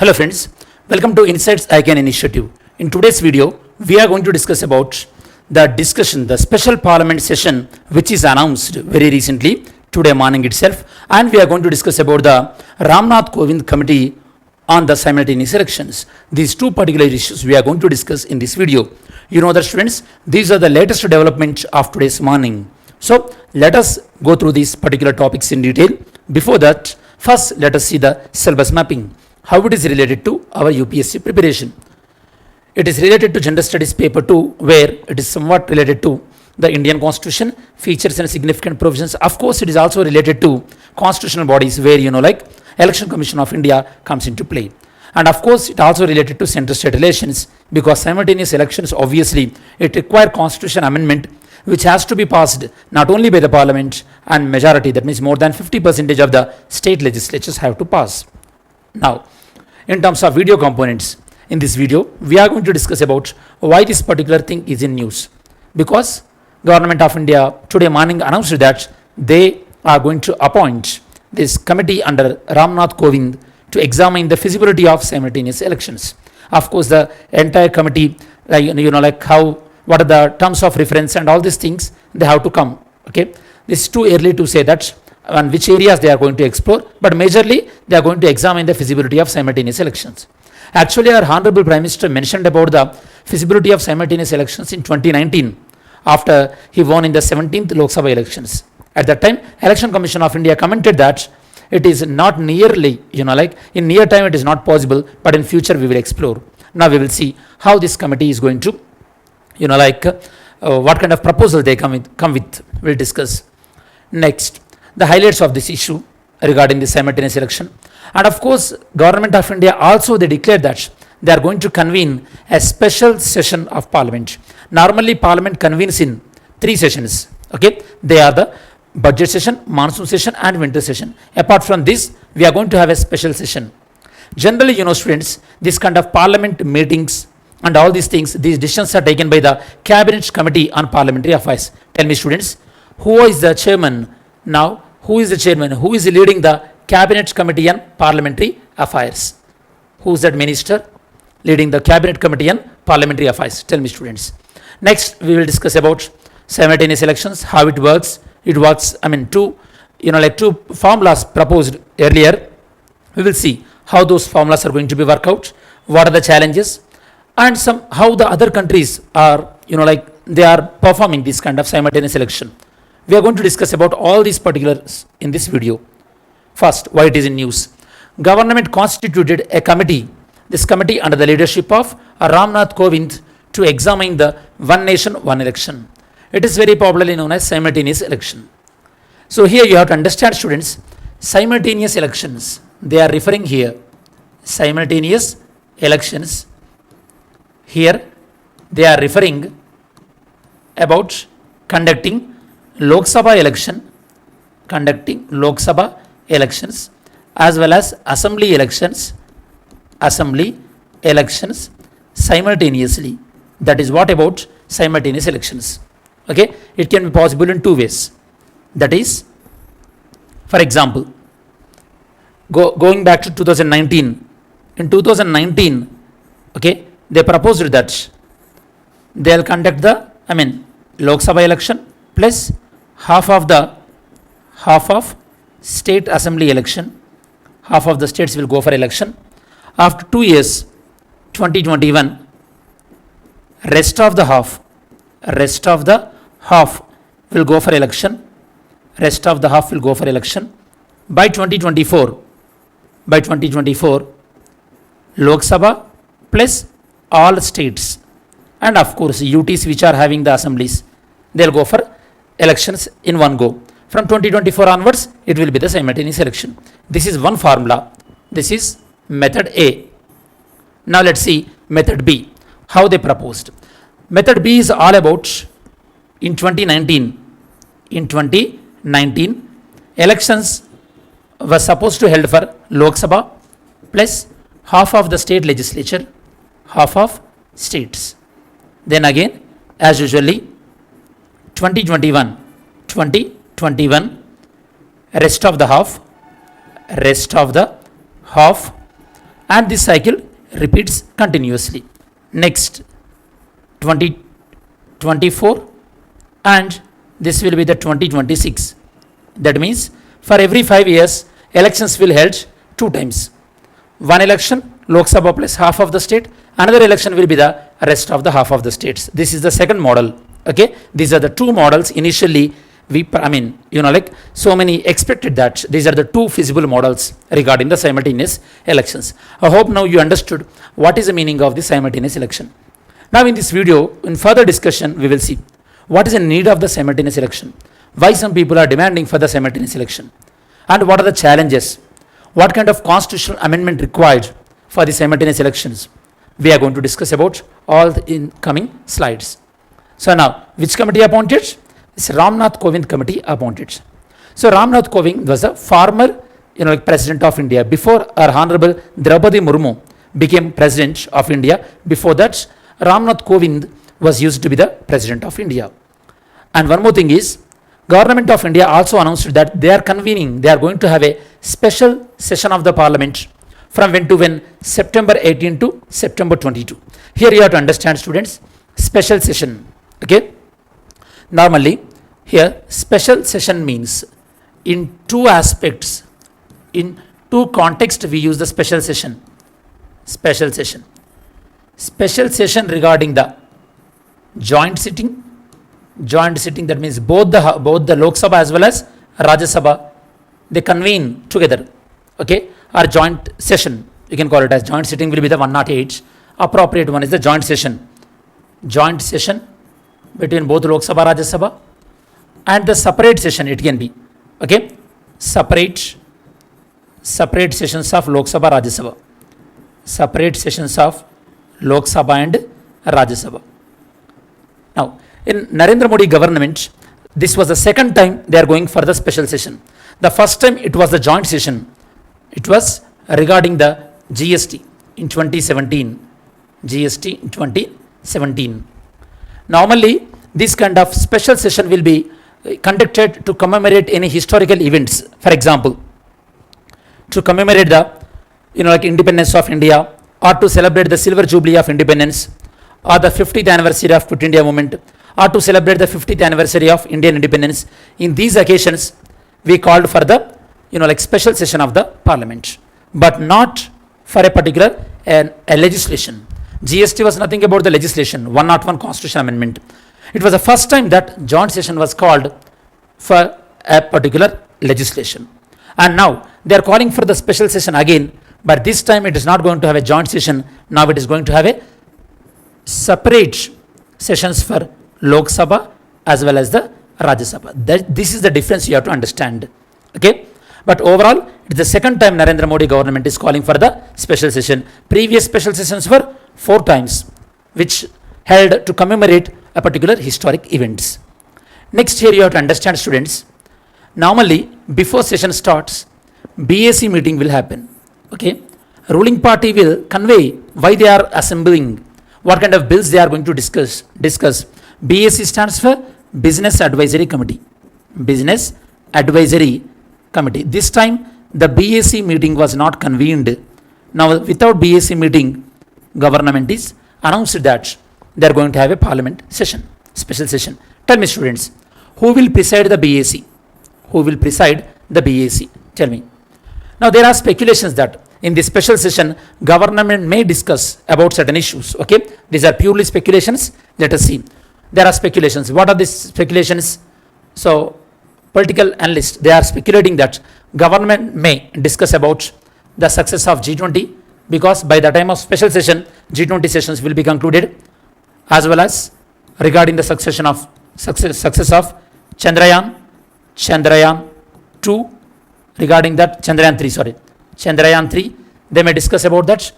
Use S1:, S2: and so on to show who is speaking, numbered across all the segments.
S1: Hello friends, welcome to Insights ICANN Initiative. In today's video, we are going to discuss about the special parliament session which is announced very recently, today morning itself, and we are going to discuss about the Ramnath Kovind Committee on the simultaneous elections. These two particular issues we are going to discuss in this video. You know that students, these are the latest developments of today's morning. So let us go through these particular topics in detail. Before that, first let us see the syllabus mapping, how it is related to our UPSC preparation. It is related to Gender Studies paper 2, where it is somewhat related to the Indian Constitution, features and significant provisions. Of course, it is also related to constitutional bodies where like Election Commission of India comes into play. And of course, it also related to center-state relations, because simultaneous elections, obviously, it require constitution amendment which has to be passed not only by the parliament and majority, that means more than 50% of the state legislatures have to pass. Now, in terms of video components, in this video, we are going to discuss about why this particular thing is in news. Because Government of India today morning announced that they are going to appoint this committee under Ramnath Kovind to examine the feasibility of simultaneous elections. Of course, the entire committee, what are the terms of reference and all these things, they have to come. Okay, this is too early to say that and which areas they are going to explore, but majorly they are going to examine the feasibility of simultaneous elections. Actually, our Honorable Prime Minister mentioned about the feasibility of simultaneous elections in 2019 after he won in the 17th Lok Sabha elections. At that time, Election Commission of India commented that it is not nearly, in near time it is not possible, but in future we will explore. Now we will see how this committee is going to, what kind of proposal they come with. We'll discuss. Next, the highlights of this issue regarding the simultaneous election. And of course, Government of India also they declared that they are going to convene a special session of Parliament. Normally, Parliament convenes in 3 sessions. Okay, they are the budget session, monsoon session, and winter session. Apart from this, we are going to have a special session. Generally, students, this kind of Parliament meetings and all these things, these decisions are taken by the Cabinet Committee on Parliamentary Affairs. Tell me, students, who is the chairman now? Who is the chairman? Who is leading the Cabinet Committee on Parliamentary Affairs? Who is that minister leading the Cabinet Committee on Parliamentary Affairs? Tell me, students. Next, we will discuss about simultaneous elections, how it works. It works, two formulas proposed earlier. We will see how those formulas are going to be worked out, what are the challenges, and how the other countries are, they are performing this kind of simultaneous election. We are going to discuss about all these particulars in this video. First, why it is in news. Government constituted a committee, this committee under the leadership of Ramnath Kovind, to examine the one nation, one election. It is very popularly known as simultaneous election. So here you have to understand, students, simultaneous elections, they are referring here, simultaneous elections, here they are referring about conducting Lok Sabha elections as well as assembly elections simultaneously. That is what about simultaneous elections. Okay, it can be possible in 2 ways. That is, for example, going back to 2019. In 2019, okay, they proposed that they will conduct the Lok Sabha election plus half of state assembly election. Half of the states will go for election. After 2 years, 2021, rest of the half will go for election. By 2024, Lok Sabha plus all states, and of course UTs which are having the assemblies, they'll go for elections in one go. From 2024 onwards, it will be the simultaneous election. This is one formula. This is method A. Now let's see method B, how they proposed. Method B is all about in 2019, elections were supposed to held for Lok Sabha plus half of the state legislature, half of states. Then again, as usually, 2021, rest of the half and this cycle repeats continuously. Next 2024 and this will be the 2026. That means for every 5 years elections will held 2 times. One election Lok Sabha plus half of the state, another election will be the rest of the half of the states. This is the second model. Okay, these are the 2 models. Initially so many expected that these are the 2 feasible models regarding the simultaneous elections. I hope now you understood what is the meaning of the simultaneous election. Now in this video, in further discussion, we will see what is the need of the simultaneous election, why some people are demanding for the simultaneous election, and what are the challenges, what kind of constitutional amendment required for the simultaneous elections. We are going to discuss about all in coming slides. So now, which committee appointed? It's Ramnath Kovind committee appointed. So Ramnath Kovind was a former president of India. Before our Honorable Draupadi Murmu became president of India, before that Ramnath Kovind was used to be the president of India. And one more thing is, Government of India also announced that they are going to have a special session of the parliament from when to when, September 18 to September 22. Here you have to understand, students, special session. Okay, normally here special session means in 2 aspects, in 2 contexts we use the special session. Special session regarding the joint sitting, that means both the Lok Sabha as well as Rajya Sabha, they convene together. Okay, or joint session, you can call it as joint sitting will be the 108. Appropriate one is the joint session between both Lok Sabha, Rajya Sabha, and the separate session it can be. Okay, separate sessions of Lok Sabha, Rajya Sabha, separate sessions of Lok Sabha and Rajya Sabha. Now in Narendra Modi government, this was the second time they are going for the special session. The first time it was the joint session. It was regarding the GST in 2017. Normally this kind of special session will be conducted to commemorate any historical events. For example, to commemorate the independence of India, or to celebrate the silver jubilee of independence, or the 50th anniversary of Quit India movement, or to celebrate the 50th anniversary of Indian independence. In these occasions we called for the special session of the parliament, but not for a particular a legislation. GST was nothing about the legislation, 101 constitution amendment. It was the first time that joint session was called for a particular legislation, and now they are calling for the special session again, but this time it is not going to have a joint session. Now it is going to have a separate sessions for Lok Sabha as well as the Rajya Sabha. This is the difference you have to understand. Okay, but overall it is the second time Narendra Modi government is calling for the special session. Previous special sessions were 4 times, which held to commemorate a particular historic events. Next, here you have to understand, students, normally before session starts, BAC meeting will happen. Okay, ruling party will convey why they are assembling, what kind of bills they are going to discuss. BAC stands for Business Advisory Committee. This time the BAC meeting was not convened. Now without BAC meeting, government is announced that they are going to have a parliament session, special session. Tell me, students, who will preside the BAC? Tell me. Now there are speculations that in this special session government may discuss about certain issues. Okay, these are purely speculations. Let us see. There are speculations. What are these speculations? So political analysts, they are speculating that government may discuss about the success of G20, because by the time of special session G20 sessions will be concluded, as well as regarding the success of Chandrayaan 2, regarding that Chandrayaan 3, they may discuss about that.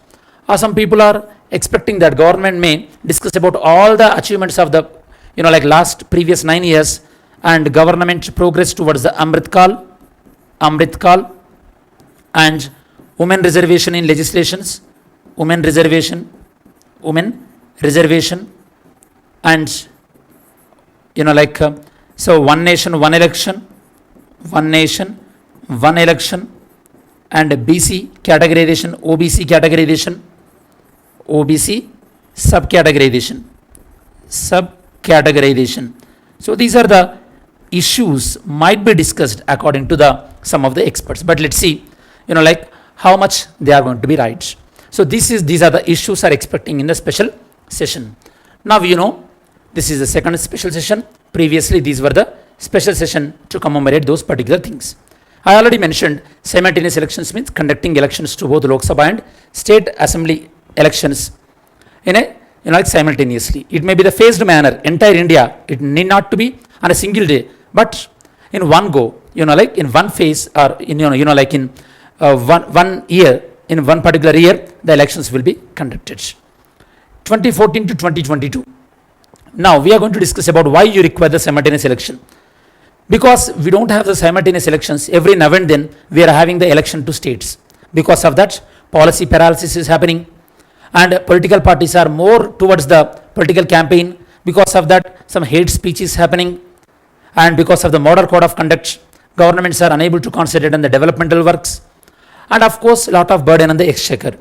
S1: Or some people are expecting that government may discuss about all the achievements of the last previous 9 years and government progress towards the Amrit Kal and women reservation in legislations, women reservation and so one nation one election and BC categorization, OBC categorization, OBC subcategorization. So these are the issues might be discussed according to the some of the experts. But let's see, like how much they are going to be right. So these are the issues are expecting in the special session. Now this is the second special session. Previously these were the special session to commemorate those particular things. I already mentioned simultaneous elections means conducting elections to both Lok Sabha and state assembly elections in a like simultaneously. It may be the phased manner, entire India. It need not to be on a single day, but in one go, like in one phase, or in like in one year, in one particular year, the elections will be conducted. 2014 to 2022. Now we are going to discuss about why you require the simultaneous election. Because we don't have the simultaneous elections, every now and then we are having the election to states. Because of that, policy paralysis is happening, and political parties are more towards the political campaign. Because of that, some hate speech is happening, and because of the model code of conduct, governments are unable to concentrate on the developmental works, and of course, a lot of burden on the exchequer.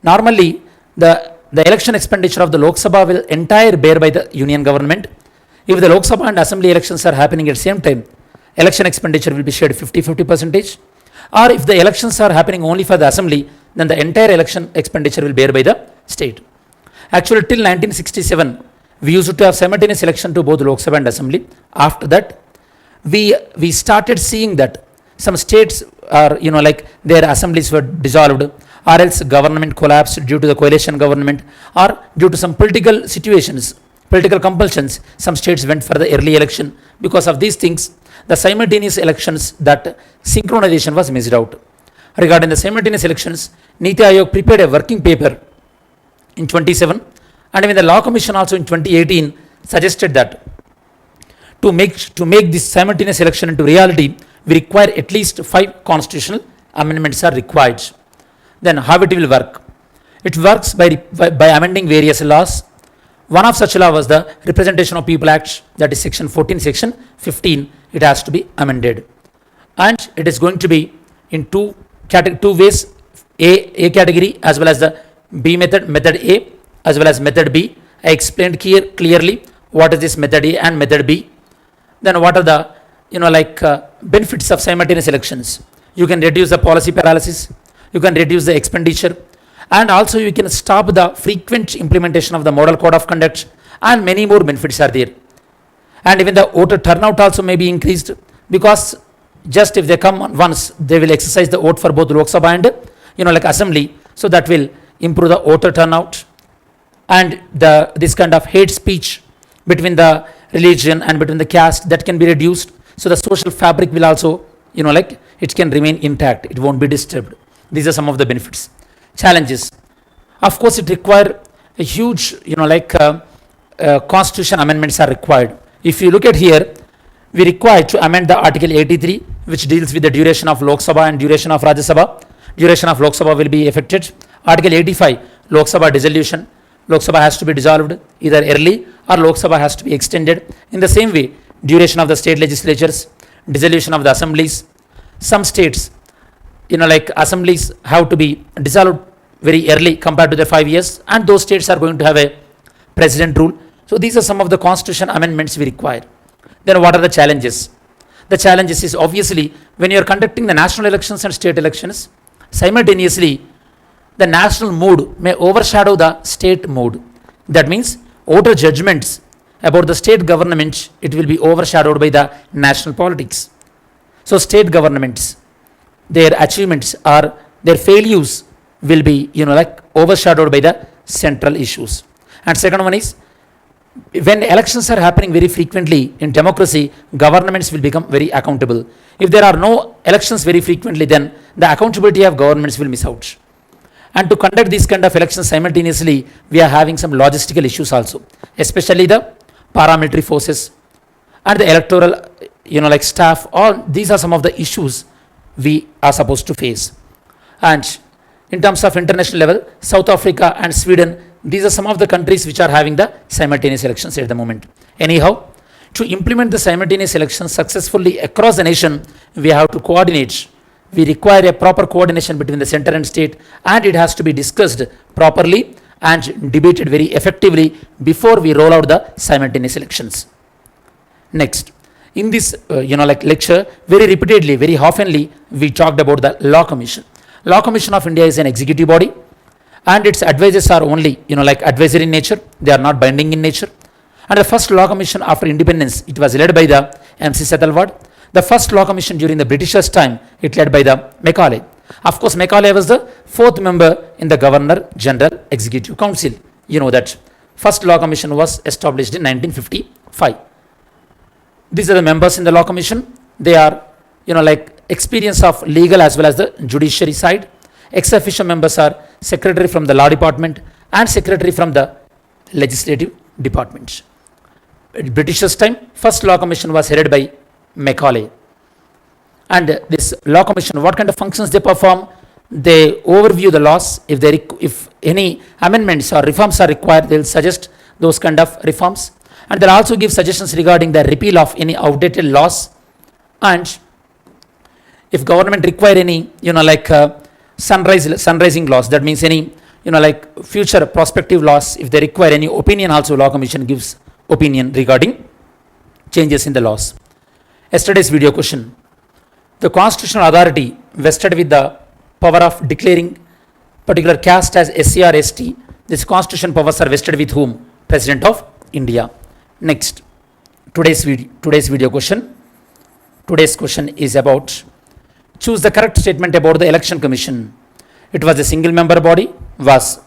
S1: Normally, the election expenditure of the Lok Sabha will entire bear by the union government. If the Lok Sabha and Assembly elections are happening at the same time, election expenditure will be shared 50-50%. Or if the elections are happening only for the Assembly, then the entire election expenditure will bear by the state. Actually, till 1967, we used to have simultaneous election to both Lok Sabha and Assembly. After that, we started seeing that some states are, like their assemblies were dissolved, or else government collapsed due to the coalition government, or due to some political situations, political compulsions, some states went for the early election. Because of these things, the simultaneous elections, that synchronization was missed out. Regarding the simultaneous elections, Niti Aayog prepared a working paper in 27, and even the Law Commission also in 2018 suggested that to make this simultaneous election into reality, we require at least 5 constitutional amendments are required. Then how it will work? It works by amending various laws. One of such law was the Representation of People Act, that is section 14, section 15. It has to be amended, and it is going to be in two ways: A category as well as the B method A as well as method B. I explained clearly what is this method A and method B. Then what are the benefits of simultaneous elections? You can reduce the policy paralysis, you can reduce the expenditure, and also you can stop the frequent implementation of the model code of conduct, and many more benefits are there. And even the voter turnout also may be increased, because just if they come once, they will exercise the vote for both Lok Sabha and Assembly, so that will improve the voter turnout. And this kind of hate speech between the religion and between the caste, that can be reduced. So the social fabric will also it can remain intact, it won't be disturbed. These are some of the benefits. Challenges, of course, it require a huge constitution amendments are required. If you look at here, we require to amend the article 83, which deals with the duration of Lok Sabha and duration of Rajya Sabha. Duration of Lok Sabha will be affected. Article 85, Lok Sabha dissolution. Lok Sabha has to be dissolved either early, or Lok Sabha has to be extended. In the same way, duration of the state legislatures, dissolution of the assemblies. Some states, assemblies have to be dissolved very early compared to their 5 years, and those states are going to have a president rule. So these are some of the constitution amendments we require. Then what are the challenges? The challenges is obviously when you are conducting the national elections and state elections, simultaneously the national mood may overshadow the state mood. That means voter judgments about the state government, it will be overshadowed by the national politics. So state governments, their achievements or their failures will be overshadowed by the central issues. And second one is, when elections are happening very frequently in democracy, governments will become very accountable. If there are no elections very frequently, then the accountability of governments will miss out. And to conduct these kind of elections simultaneously, we are having some logistical issues also, especially the paramilitary forces and the electoral staff. All these are some of the issues we are supposed to face. And in terms of international level, South Africa and Sweden, these are some of the countries which are having the simultaneous elections at the moment. Anyhow, to implement the simultaneous elections successfully across the nation, we have to coordinate we require a proper coordination between the center and state, and it has to be discussed properly and debated very effectively before we roll out the simultaneous elections. Next, in this lecture, very repeatedly, very oftenly, we talked about the Law Commission. Law Commission of India is an executive body, and its advices are only advisory in nature. They are not binding in nature. And the first Law Commission after independence, it was led by the MC Sethalwad. The first Law Commission during the Britishers' time, it led by the Macaulay. Of course, Macaulay was the fourth member in the Governor General Executive Council. You know that first Law Commission was established in 1955. These are the members in the Law Commission. They are, experience of legal as well as the judiciary side. Ex officio members are secretary from the Law Department and secretary from the Legislative Department. Britishers' time, first Law Commission was headed by Macaulay. And this Law Commission, what kind of functions they perform? They overview the laws. If any amendments or reforms are required, they will suggest those kind of reforms. And they'll also give suggestions regarding the repeal of any outdated laws. And if government require any, sunrising laws, that means any, future prospective laws, if they require any opinion, also Law Commission gives opinion regarding changes in the laws. Yesterday's video question: the constitutional authority vested with the power of declaring particular caste as SC or ST, this constitution powers are vested with whom? President of India. Next, today's video question. Today's question is about choose the correct statement about the election commission. It was a single member body. Was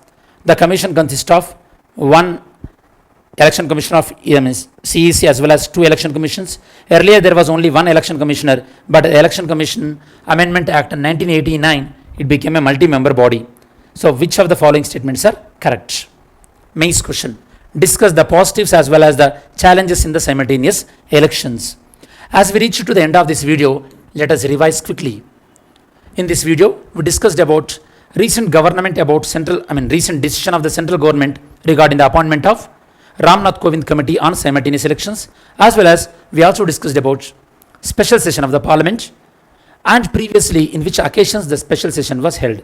S1: the commission consist of one election commissioner of CEC as well as two election commissions. Earlier there was only one election commissioner, but the Election Commission Amendment Act in 1989, it became a multi-member body. So which of the following statements are correct? Mains question: discuss the positives as well as the challenges in the simultaneous elections. As we reach to the end of this video, let us revise quickly. In this video, we discussed about recent recent decision of the central government regarding the appointment of Ramnath Kovind Committee on simultaneous elections, as well as we also discussed about special session of the parliament and previously in which occasions the special session was held.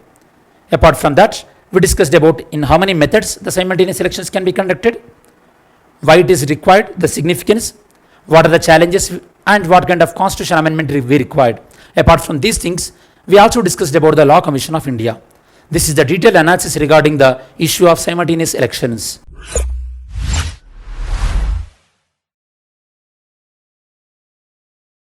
S1: Apart from that, we discussed about in how many methods the simultaneous elections can be conducted, why it is required, the significance, what are the challenges, and what kind of constitutional amendment we required. Apart from these things, we also discussed about the Law Commission of India. This is the detailed analysis regarding the issue of simultaneous elections.